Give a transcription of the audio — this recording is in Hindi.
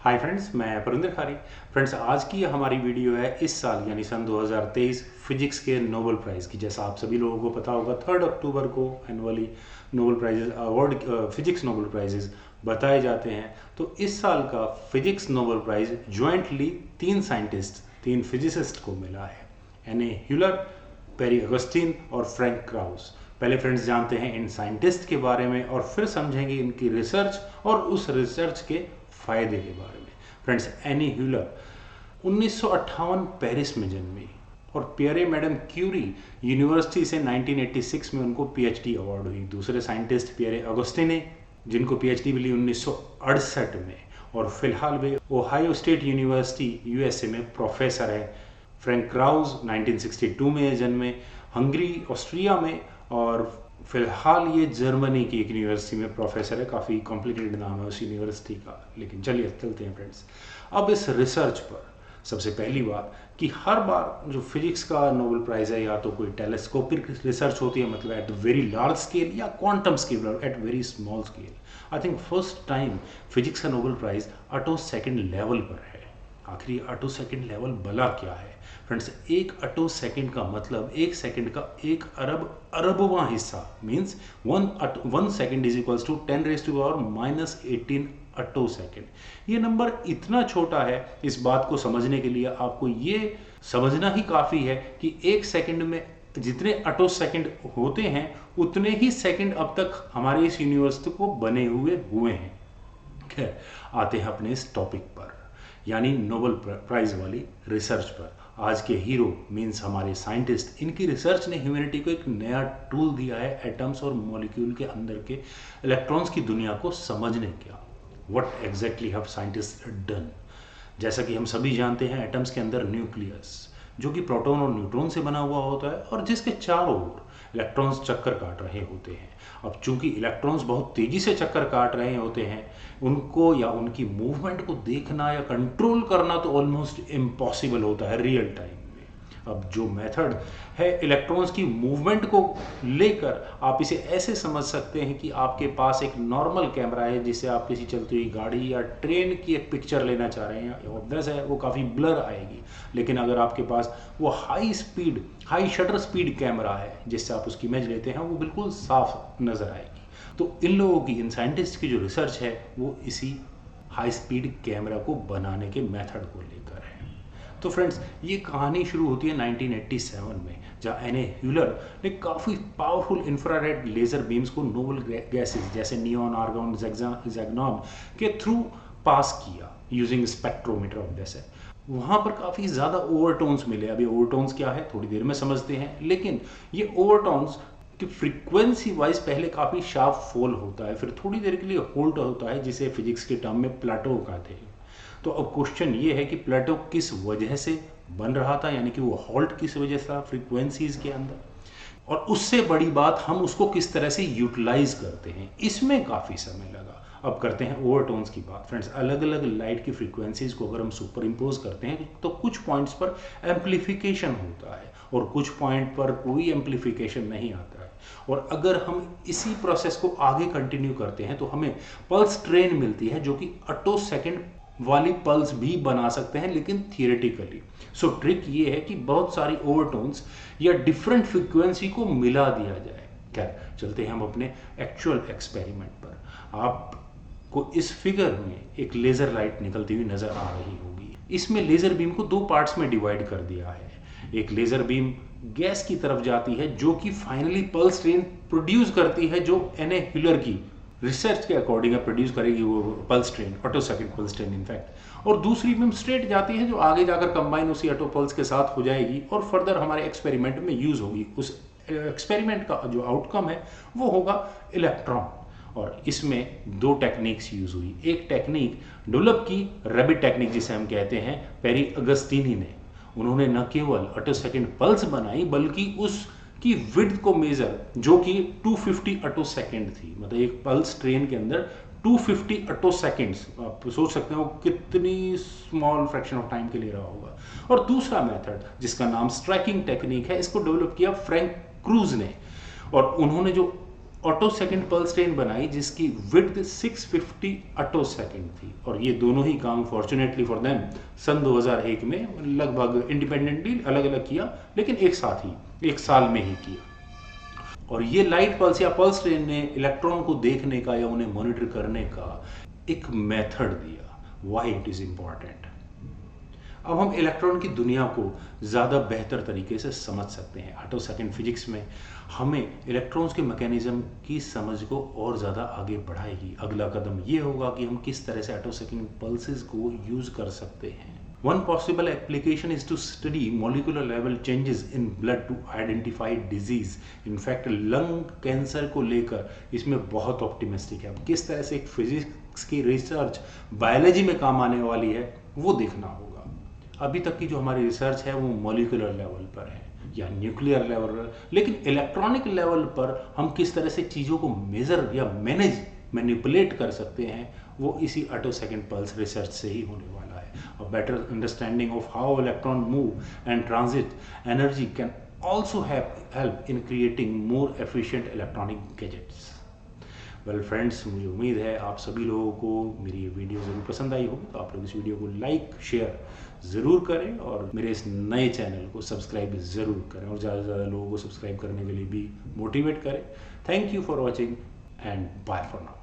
हाय फ्रेंड्स, मैं परिंदर खारी। फ्रेंड्स, आज की हमारी वीडियो है इस साल यानी सन 2023 फिजिक्स के नोबेल प्राइज़ की। जैसा आप सभी लोगों को पता होगा, 3 अक्टूबर को annually Nobel prizes award physics Nobel prizes बताए जाते हैं। तो इस साल का physics Nobel prize jointly 3 physicist को मिला है, एन.ए. ह्यूलर, पेरी अगस्टीन और फ्रैंक क्राउस। पहले फ्रेंड्स जानते हैं इन साइंटिस्ट के बारे में और फिर समझेंगे इनकी रिसर्च और उस रिसर्च के फायदे के बारे में। फ्रेंड्स, एनी ह्यूलर 1958 पेरिस में जन्मी और पियरे मैडम क्यूरी यूनिवर्सिटी से 1986 में उनको पीएचडी अवार्ड हुई। दूसरे साइंटिस्ट पियरे अगस्टीने, जिनको पीएचडी मिली 1968 में, और फिलहाल वे ओहायो स्टेट यूनिवर्सिटी यूएसए में प्रोफेसर है। फ्रैंक क्राउस 1962 में जन्मे, हंगरी ऑस्ट्रिया में, और फिलहाल ये जर्मनी की एक यूनिवर्सिटी में प्रोफेसर है। काफ़ी कॉम्प्लिकेटेड नाम है उस यूनिवर्सिटी का, लेकिन चलिए चलते हैं फ्रेंड्स। अब इस रिसर्च पर सबसे पहली बात कि हर बार जो फिजिक्स का नोबेल प्राइज़ है, या तो कोई टेलीस्कोपिक रिसर्च होती है, मतलब एट वेरी लार्ज स्केल, या quantum scale at very small scale. I think first time physics का नोबेल प्राइज़ अटो सेकेंड लेवल पर है। आखिर अटो सेकेंड लेवल भला क्या है फ्रेंड्स? एक अटो सेकेंड का मतलब एक सेकेंड का 1 अरब अरबवां हिस्सा, means 1 second is equals to 10⁻⁻18 अटो सेकेंड। ये नंबर इतना छोटा है, इस बात को समझने के लिए आपको ये समझना ही काफ़ी है कि एक सेकेंड में जितने अटो सेकेंड होते हैं उतने ही सेकेंड अब तक हमारे इस यूनिवर्स को बने हुए हैं। खैर, आते हैं अपने इस टॉपिक पर, यानी नोबेल प्राइज वाली रिसर्च पर। आज के हीरो मीन्स हमारे साइंटिस्ट, इनकी रिसर्च ने ह्यूमैनिटी को एक नया टूल दिया है एटम्स और मॉलिक्यूल के अंदर के इलेक्ट्रॉन्स की दुनिया को समझने का। What exactly have scientist done? जैसा कि हम सभी जानते हैं, एटम्स के अंदर न्यूक्लियस, जो कि प्रोटॉन और न्यूट्रॉन से बना हुआ होता है और जिसके चारों ओर इलेक्ट्रॉन्स चक्कर काट रहे होते हैं। अब चूंकि इलेक्ट्रॉन्स बहुत तेजी से चक्कर काट रहे होते हैं, उनको या उनकी मूवमेंट को देखना या कंट्रोल करना तो ऑलमोस्ट इम्पॉसिबल होता है रियल टाइम में। अब जो मेथड है इलेक्ट्रॉन्स की मूवमेंट को लेकर, आप इसे ऐसे समझ सकते हैं कि आपके पास एक नॉर्मल कैमरा है जिससे आप किसी चलती हुई गाड़ी या ट्रेन की एक पिक्चर लेना चाह रहे हैं। ऑब्वियस है वो काफ़ी ब्लर आएगी, लेकिन अगर आपके पास वो हाई शटर स्पीड कैमरा है जिससे आप उसकी इमेज लेते हैं, वो बिल्कुल साफ नज़र आएगी। तो इन लोगों की, इन साइंटिस्ट की जो रिसर्च है वो इसी हाई स्पीड कैमरा को बनाने के मेथड को लेकर है। तो फ्रेंड्स, ये कहानी शुरू होती है 1987 में, जहाँ एन.ए. ह्यूलर ने काफ़ी पावरफुल इंफ्रारेड लेज़र बीम्स को नोबल गैसेस जैसे नियॉन, आर्गॉन, ज़ैग्नॉन के थ्रू पास किया यूजिंग स्पेक्ट्रोमीटर ऑफ जैसे। वहाँ पर काफ़ी ज़्यादा ओवरटोन्स मिले। अभी ओवरटोन्स क्या है थोड़ी देर में समझते हैं, लेकिन ये ओवरटोन्स कि फ्रीक्वेंसी वाइज पहले काफ़ी शार्प फॉल होता है, फिर थोड़ी देर के लिए होल्ड होता है, जिसे फिजिक्स के टर्म में प्लेटो कहते हैं। तो अब क्वेश्चन ये है कि प्लेटो किस वजह से बन रहा था, यानी कि वो हॉल्ट किस वजह से था फ्रीक्वेंसीज के अंदर, और उससे बड़ी बात हम उसको किस तरह से यूटिलाइज करते हैं, इसमें काफ़ी समय लगा। अब करते हैं ओवरटोन्स की बात। फ्रेंड्स, अलग अलग लाइट की फ्रीक्वेंसीज को अगर हम सुपर इम्पोज करते हैं तो कुछ पॉइंट्स पर एम्पलीफिकेशन होता है और कुछ पॉइंट पर कोई एम्पलीफिकेशन नहीं आता है। और अगर हम इसी प्रोसेस को आगे कंटिन्यू करते हैं तो हमें पल्स ट्रेन मिलती है, जो कि अटो सेकेंड वाली पल्स भी बना सकते हैं, लेकिन थियोरेटिकली। सो ट्रिक ये है कि बहुत सारी ओवरटोन्स या डिफरेंट फ्रीक्वेंसी को मिला दिया जाए। खैर, चलते हैं हम अपने एक्चुअल एक्सपेरिमेंट पर। आपको इस फिगर में एक लेज़र लाइट निकलती हुई नज़र आ रही होगी। इसमें लेज़र बीम को 2 पार्ट्स में डिवाइड कर दिया है। एक लेज़र बीम गैस की तरफ जाती है, जो कि फाइनली पल्स ट्रेन प्रोड्यूस करती है, जो एन.ए. ह्यूलर की रिसर्च के अकॉर्डिंग प्रोड्यूस करेगी वो pulse train, auto second pulse train in fact. और दूसरी बीम स्ट्रेट जाती है, जो आगे जाकर कंबाइन उसी ऑटो पल्स के साथ हो जाएगी और फर्दर हमारे एक्सपेरिमेंट में यूज होगी। उस एक्सपेरिमेंट का जो आउटकम है वो होगा इलेक्ट्रॉन। और इसमें 2 टेक्निक्स यूज हुई। एक टेक्निक डेवलप की, रैबिट टेक्निक जिसे हम कहते हैं, पेरी अगस्टीनी ने। उन्होंने न केवल अटो सेकेंड पल्स बनाई, बल्कि उसकी विड्थ को मेजर, जो कि 250 अटो सेकेंड थी। मतलब एक पल्स ट्रेन के अंदर 250 अटो सेकेंड्स, आप सोच सकते हो कितनी स्मॉल फ्रैक्शन ऑफ टाइम के लिए रहा होगा। और दूसरा मेथड, जिसका नाम स्ट्राइकिंग टेक्निक है, इसको डेवलप किया फ्रैंक क्रूज ने। और उन्होंने जो ऑटो सेकंड पल्स ट्रेन बनाई जिसकी विड्थ 650 ऑटो सेकंड थी, और ये दोनों ही काम फॉर्चुनेटली फॉर देम सन 2001 में लगभग इंडिपेंडेंटली अलग अलग किया, लेकिन एक साथ ही एक साल में ही किया। और ये लाइट पल्स या पल्स ट्रेन ने इलेक्ट्रॉन को देखने का या उन्हें मॉनिटर करने का एक मेथड दिया। Why it is important. अब हम इलेक्ट्रॉन की दुनिया को ज़्यादा बेहतर तरीके से समझ सकते हैं। ऑटो सेकंड फिजिक्स में हमें इलेक्ट्रॉन्स के मैकेनिज्म की समझ को और ज़्यादा आगे बढ़ाएगी। अगला कदम ये होगा कि हम किस तरह से ऑटो सेकंड पल्सेस को यूज़ कर सकते हैं। One possible application is to study molecular level changes in blood to identify disease. In fact, lung cancer को लेकर इसमें बहुत ऑप्टिमिस्टिक है। किस तरह से एक फिजिक्स की रिसर्च बायोलॉजी में काम आने वाली है वो देखना होगा। अभी तक की जो हमारी रिसर्च है वो मॉलिक्यूलर लेवल पर है या न्यूक्लियर लेवल पर, लेकिन इलेक्ट्रॉनिक लेवल पर हम किस तरह से चीज़ों को मेजर या मैनिपुलेट कर सकते हैं वो इसी ऑटो सेकंड पल्स रिसर्च से ही होने वाला है। A better understanding of how electrons move and transit energy can also help in creating more efficient electronic gadgets. Well friends, मुझे उम्मीद है आप सभी लोगों को मेरी ये वीडियो ज़रूर पसंद आई होगी, तो आप लोग इस वीडियो को लाइक शेयर ज़रूर करें और मेरे इस नए चैनल को सब्सक्राइब ज़रूर करें और ज़्यादा से ज़्यादा लोगों को सब्सक्राइब करने के लिए भी मोटिवेट करें। Thank you for watching and bye for now.